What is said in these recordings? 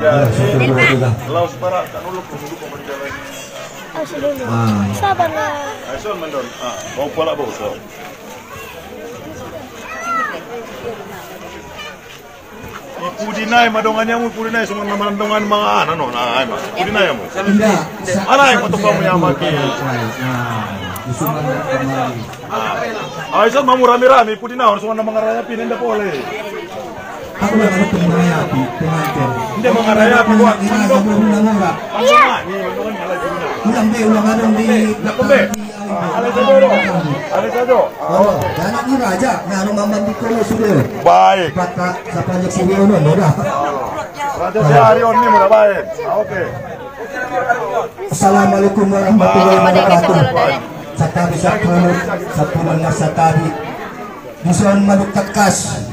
Laos para kan uluk dulu berjalan. Sabar lah. Ayo mendon. Mau pula bos. Ipudinay madongannya mo ipudinay so namandongan mga ano na ay ipudinay mo. Ana ay patukaw mo yamaki. Ay sa mamurami-rami ipudinaw so mga rayapi nenda pole. Ako lang ano pinarayapi, pinanter. Hindi mga rayapi ko. Iya. Ulang ano di Nakumbe. Alessandro. Oh, anak ni raja, na ano mamandi ko mo sudah. Baik. Pata sa panya suyo no, ora. Raja si Arion ni muna baik. Oke. Assalamualaikum warahmatullahi wabarakatuh. Satabi sa pulang na satabi. Dusun Maluktakas.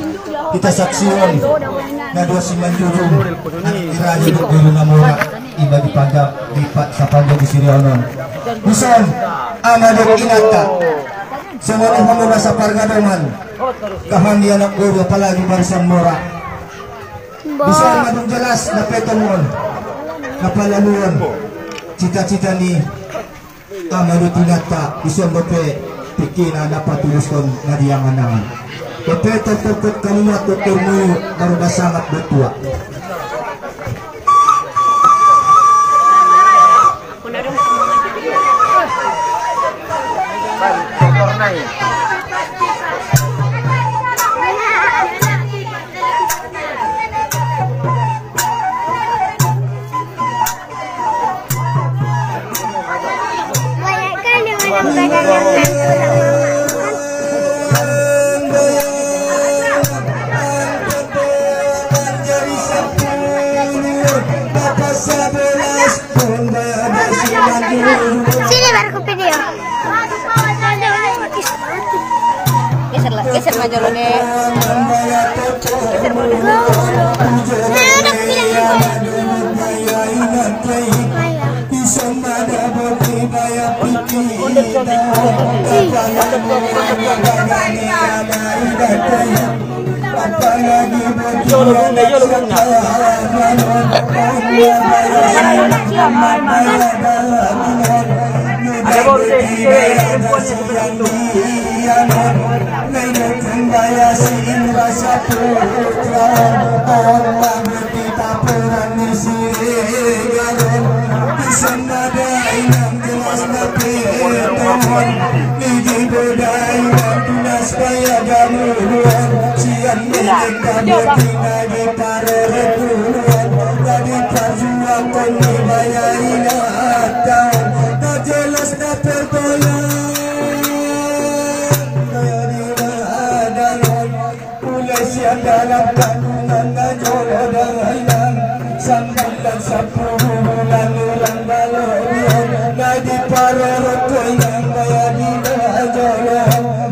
Kita saksikan na dua si Manjurung at iraja ng Guru Namura iba di panjang sa panjang di Sirionon. Dusun Amadok Inata semuanya hamuna sa Pargadoman kahangyan ng Guru palagi barisan mura. Dusun madung jelas na petomon kapalaluan cita-cita ni Amadok Inata dusun bope pikina dapat tuluskan ngadiangan-angan. Kepetot kalimat tuturmu baru sangat bertua. Sini baru ke video. Geser maju lo nih. Geser dulu. Ada baru perempuannya seperti itu. Dalam kandungan najol dengan sambulan 10 bulan ulang balon nadi parorot yang bayani najol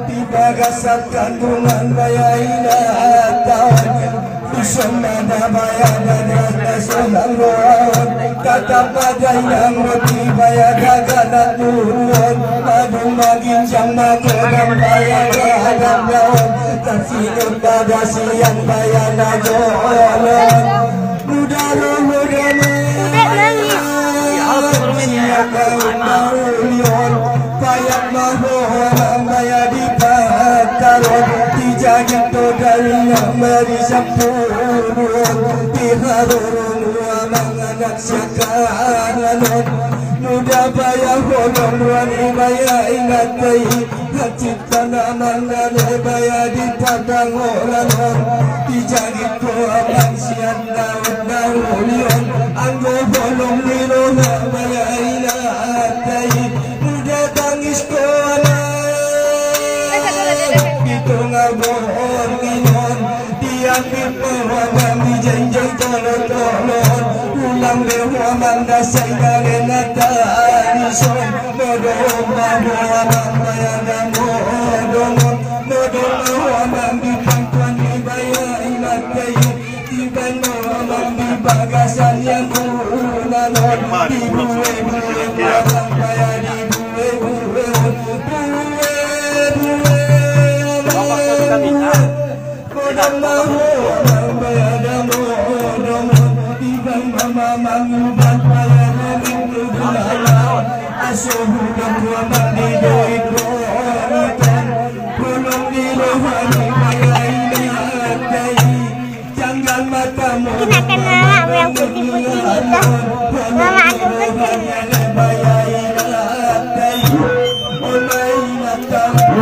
tiba gasat kandungan bayina tahun Bismana bayana nasional roh kata pada yang roti bayana ganak turun madung magin jam magodam bayana agam lawan tersinut pada siang bayana jolan muda payak mahoram bayar di pataron dijagin todalnya meri sampurun diharurun manganak syakaran muda bayar hodong wani bayar ingat baik cipta namanya bayar di padang orang dijagin koaman sian daun-daun anggo bolong nirona bayar ingat baik muda tangis koana itu ngabon minon diambil pewaman dijanjang tolong-tolong ulang dewaman dasar galenata nison nodong bahuaman bayangan modong nodong bahuaman di pangkuan di bayar ingat kayu di banoman di bagasan yang unanon di buwe-buwe waman bayar di buwe-buwe modong bahuaman bayangan modong di banoman mamangubang palanan Udulalan Asuhudang wamang didoit Rotan Punong dirohani Mayainat Dahi Jangan matamu Kenakan anak yang putih-putih itu. Mama aku putih. Mayainat Dahi Umainat Dahi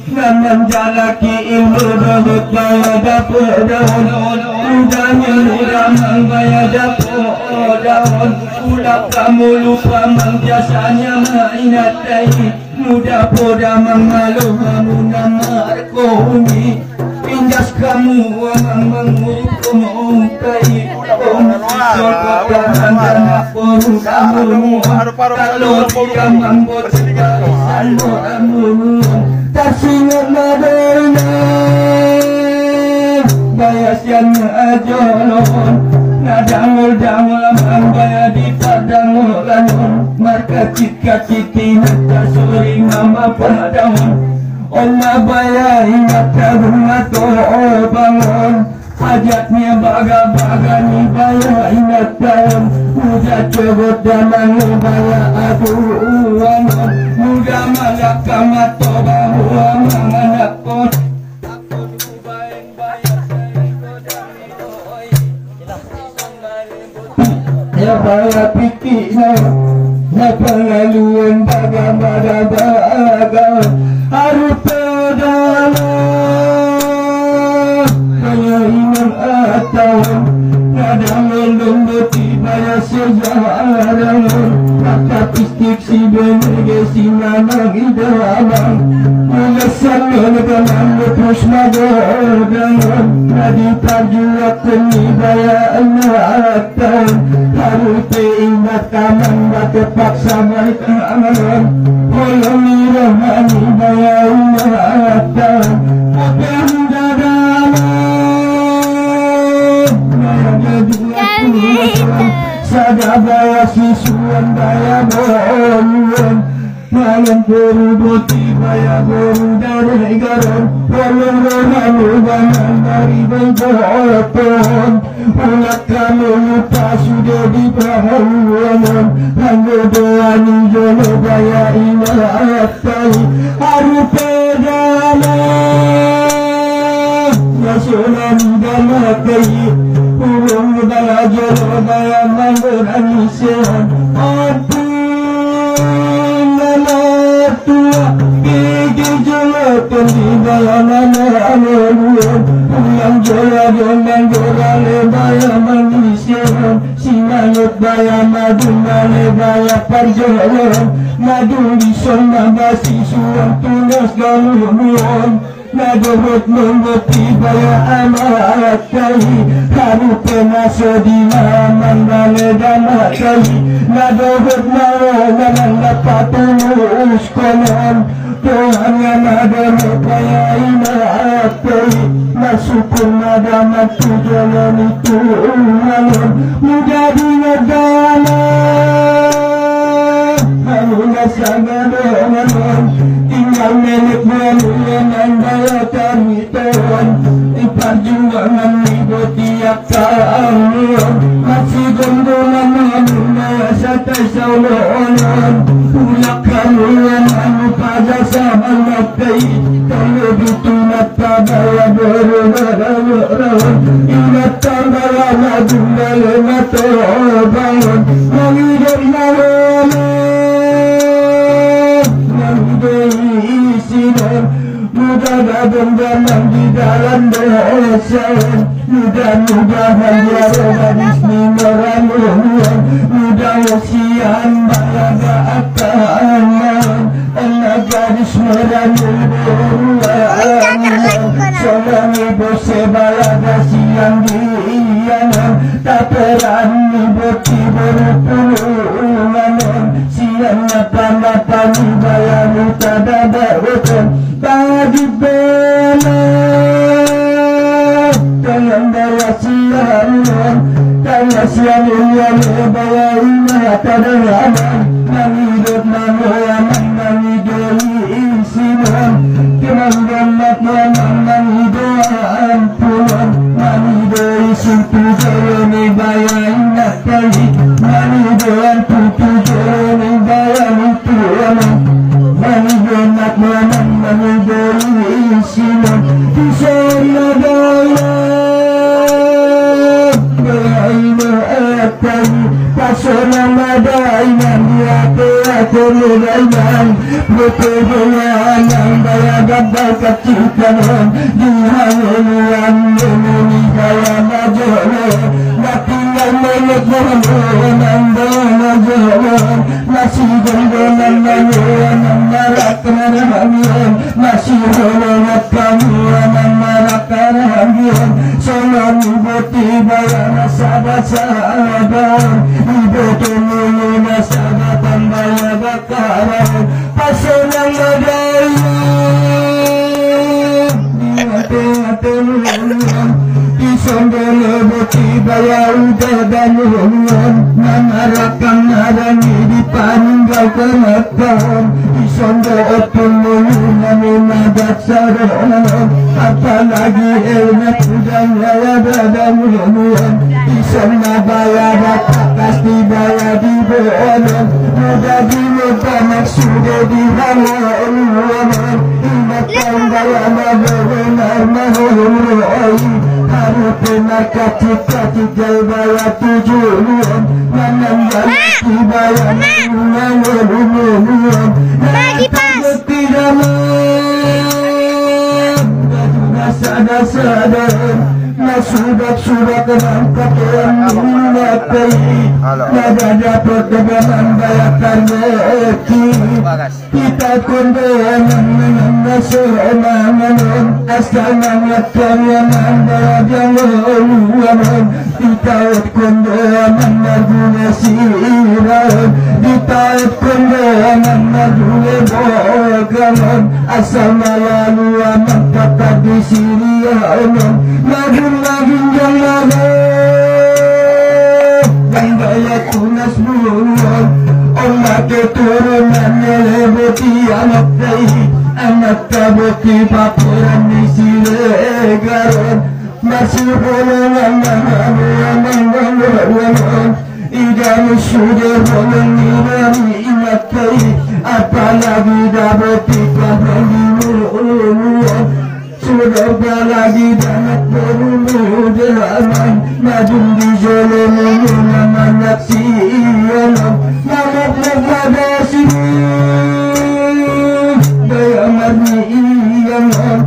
Naman jalaki ilmu dahut baya dapur daun Udahnya ramang baya dapur daun Ulap kamu lupa mang jasanya mainat dahi Muda poda mengaluh kamu nama arkomi Pindas kamu amang menghukum kai Sol kekaman dan aporu kamu Kalau dia mambut Salmo amun Tersingat madana Bayas yang ajolon Nadangol-dangol amang baya di padangolanon Marka cika-citi Nasuri mama padangol Ona baya ingat karunga toh bangun Hajatnya baga-baga ni baya ingat tahun Muda cobot damang baya aduh anon Muda malak kamat toh bahu amang anak kon Ya baya pikir na pengaluan baga-baga Harus pedala Penyaingan atauan Kadang lembeti baya sejarah Maka pistik si benege si nanang idamang Mengesan menegangan terus magodangan Nadi perjuakan ni baya anak tahun Harus ingat kamang batu paksa mereka amalan Walau mirahani baya anak tahun Mudah dadama Baya jadilah Sada baya sisuan baya bohongan Malam perubuti baya boru dari garon Walau rohamu bangan dari bengkoton Ulat kamu lupa sudah di bahawanan Hanggo doani jono baya inatai Haru pedala Nasional damakai Urung bala jono baya manggur anisian Tua gigi jelakan di bayangan aluan Ulang jola dengan jola lebaya manusia Sinayot baya madu lebaya perjalanan Madu di sana basi suang tunas galumuan Nadorot mengerti baya amat kai Haru kena sedina mandale damat kai Nadorot maro naman dapat tulus konon Tuhan yang nadorot baya imat kai Masukun nadamat tujuan itu ngalon Menjadi negara Haru nasangan ngalon Tinggal milik bulan baya kami tuan Di perjuangan ibu tiap tahun Masih gondolan baya satai saulonan Ulak kaluan anu pada sama nakai Terlebih tunat baya berubah-ubah Ingat baya madu baya matobangun Menghidup malam Mudah-mudahan di dalam dosa Mudah-mudahan dia gadis meramuan Mudah usian balaga akan Anak gadis meramuan Seorang ibu sebalaga siang dianan Taperan ibu tibur puluhan Siang apa-apa baya muta dadakan Bagi bela Dalam baya siang Kaya siang yang baya ingat ada aman Nangidut mangoyaman di sana daya Baina atai pasona madainan Aku lurainan Betul-betulan Daya gabal kecitanan Dihanguan Memuni kaya majalan Natinggal menek mohon Daya majalan Masih genggolan Mayuan Marak keramian Masih holongat kamian Marak keramian Salam ibuti bayana sahabat-sahabat Ibu tumuli nasabatan bayana bakaran Pasangan madaya Hati-hati mulungan Disondol ibuti bayar udah dan mulungan Mengarahkan narani dipaninggal kematan Disondol opun mulungan Minadat saronan Apalagi ilmu dan laya dan mulungan Disana bayar takas dibayar di bonan Mudah dimudah sudah dihalang Ingatkan bayar benar mahal Harus benar cita-cita bayar tujuan Menanggal dibayar mulungan Tidak sadar Nasubat-subat rangkap yang mengatai Nada dapat kebenaran bayarkan reki Kita kondoan mengenai semangan Asal mengatkan yang bayar jangan Kita kondoan menaguna siran Kita kondoan menaguna bogalan Asal melaluan mengkata di sirian Lagi jangan Dan daya tunas bulan Allah keturunannya lebeti anak dahi Anak kaboti papuran di silegaran Masih bolongan Mangan Idan sudah bolongan Ingat dahi Apalagi daboti papuran di mulungan Sudah lagi danak berumudaman Madun di zolong Namanyak sialam Namak nagladasi Daya marni iyaman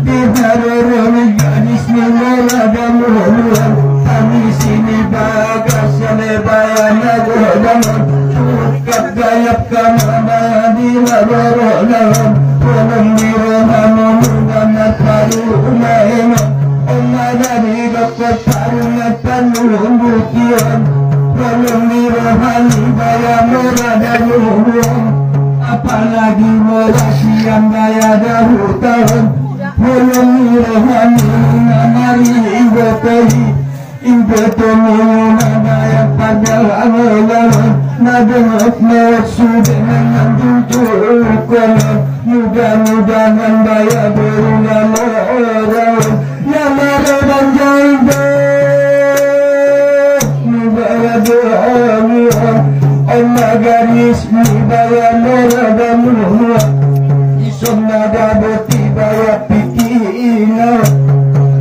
Di hararam gadis Nimalada muhamuan Kami sini bagas Salebayan nagodaman Tukap gayap kamana Di labarodaman Tolong dirohamu Amat baru umaiman Oma dari dokter tarungan Tanulung butian Tolong dirohani Baya murah dan umum Apalagi merasian Baya dahutan Tolong dirohani Namari ibatari Ibatami Nabaya pada anggaran Nadengok mewak sudah Menjujur kolam Mudah-mudahan daya berulang orang Nama dan jahit Mubaya doa Allah garis Mubaya merah dan mulia Isom nada boti baya pikina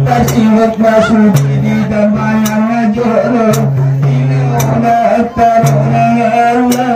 Tersingat masuk di damai ngajara Ini ona tarona Allah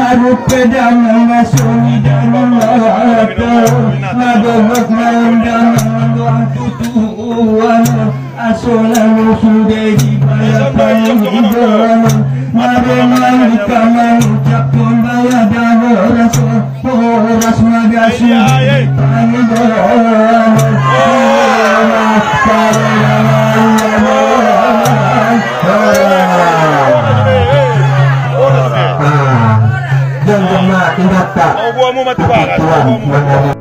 Haru pedang ngasoni dan mata madobok mandang doa tutuan asolan sudah dibayar panggilan mademang kamang ucapkan bayar dan horas magasi panggilan dan jemaah ingat tak Mau buah mu mati bakar.